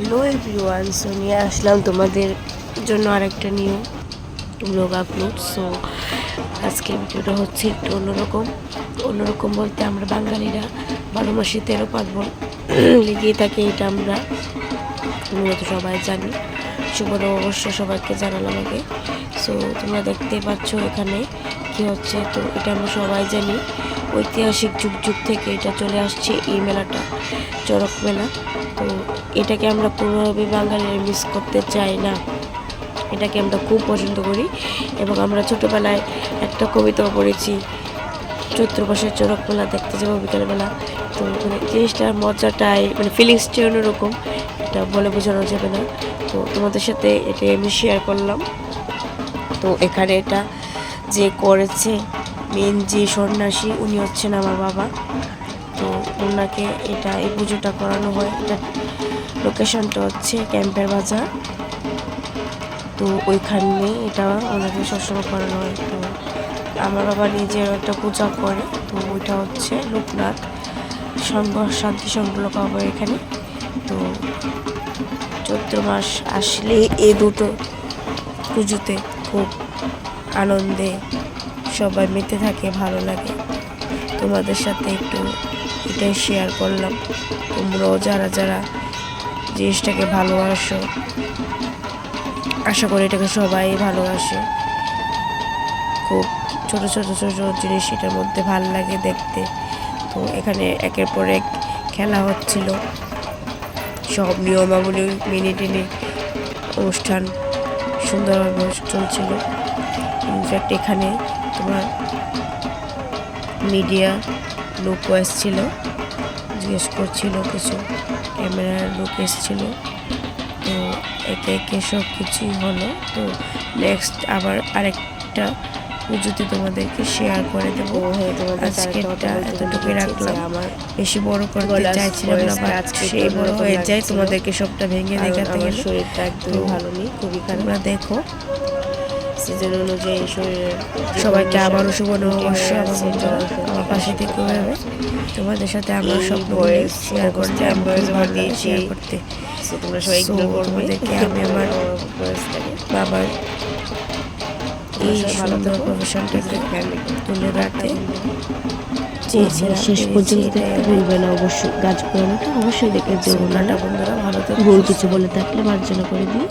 Hello everyone, so নিয়ে আসলাম তোমাদের জন্য আরেকটা নিউ ব্লগ আপলোড। সো আজকের ভিডিওটা হচ্ছে একটু অন্যরকম বলতে আমরা বাঙালিরা 12 মাসে 13 পার্বণ লেগেই থাকে, এটা আমরা মূলত সবাই জানি। শুভর অবশ্য সবাইকে জানালাম আগে। সো তোমরা দেখতে পাচ্ছ এখানে কি হচ্ছে, তো এটা আমরা সবাই জানি ঐতিহাসিক যুগ থেকে এটা চলে আসছে এই মেলাটা, চড়ক মেলা। তো এটাকে আমরা কোনোভাবে বাঙালিরা মিস করতে চাই না, এটাকে আমরা খুব পছন্দ করি। এবং আমরা ছোটোবেলায় একটা কবিতাও পড়েছি, চৈত্র মাসের চড়ক মেলা দেখতে যাবো বিকালবেলা। তো মানে জিনিসটার মজাটাই মানে ফিলিংসটাই অন্যরকম, এটা বলে বোঝানো যাবে না। তো তোমাদের সাথে এটা আমি শেয়ার করলাম। তো এখানে এটা যে করেছে মেন যে সন্ন্যাসী, উনি হচ্ছেন আমার বাবা। তো ওনাকে এটা এই পুজোটা করানো হয়। এটা লোকেশনটা হচ্ছে ক্যাম্পের বাজার। তো ওইখানে এটা ওনাকে সবসময় করানো হয়। তো আমার বাবা নিজের একটা পূজা করে, তো ওইটা হচ্ছে লোকনাথ সংঘ শান্তি সংঘ হবে এখানে। তো চৈত্র মাস আসলে এই দুটো পুজোতে খুব আনন্দে সবাই মেতে থাকে, ভালো লাগে। তোমাদের সাথে একটু এটাই শেয়ার করলাম। তোমরাও যারা যারা জিনিসটাকে ভালোবাসো, আশা করি এটাকে সবাই ভালোবাসে। খুব ছোট ছোট ছোট জিনিস এটার মধ্যে ভালো লাগে দেখতে। তো এখানে একের পর এক খেলা হচ্ছিল, সব নিয়মাবলী মেনে টেনে অনুষ্ঠান সুন্দরভাবে চলছিল। ইনফ্যাক্ট এখানে তোমার মিডিয়া লোকও এসেছিল, জিজ্ঞেস করছিল, কিছু ক্যামেরার লোক এসেছিল। তো একে একে সব কিছুই হলো। তো নেক্সট আবার আরেকটা পুজোতে তোমাদেরকে শেয়ার করে দেবো। আজকেরটা এতটুকুই রাখলাম, আমার বেশি বড় করতে চাইছিলাম না, সেই বড় হয়ে যায় তোমাদেরকে সবটা ভেঙে দেখাতে গেলে। শরীরটা একদমই ভালো নেই, খুবই খারাপ। তোমরা দেখো সিজন অনুযায়ী শরীরের সবাইকে আবারও শুভ নববর্ষ। আমার পাশে থেকে হবে তোমাদের সাথে আমার স্বপ্নগুলি শেয়ার করতে, শেয়ার করতে। তোমরা সবাই তোমাদেরকে আমি আমার বাবার এই সুন্দর প্রফেশনটাকে তুলে রাখতে চেয়েছিলাম। শেষ পর্যন্ত দেখতে ভুলবে না অবশ্যই, গাছ পুরানোটা অবশ্যই দেখে যেও না। বন্ধুরা ভালো তো ভুল কিছু বলে থাকলে মার্জনা করে দিও।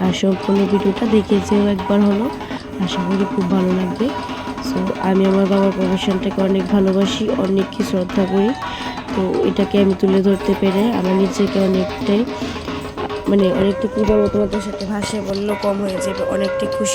আর সম্পূর্ণ ভিডিওটা দেখে যেও একবার হলো, আশা করি খুব ভালো লাগবে। সো আমি আমার বাবার প্রফেশনটাকে অনেক ভালোবাসি, অনেক কি শ্রদ্ধা করি। তো এটাকে আমি তুলে ধরতে পেরে আমার নিজেকে অনেকটাই মানে অনেকটা কী বলবো, তোমাদের সাথে ভাষায় বললেও কম হয়ে যাবে, অনেকটাই খুশি।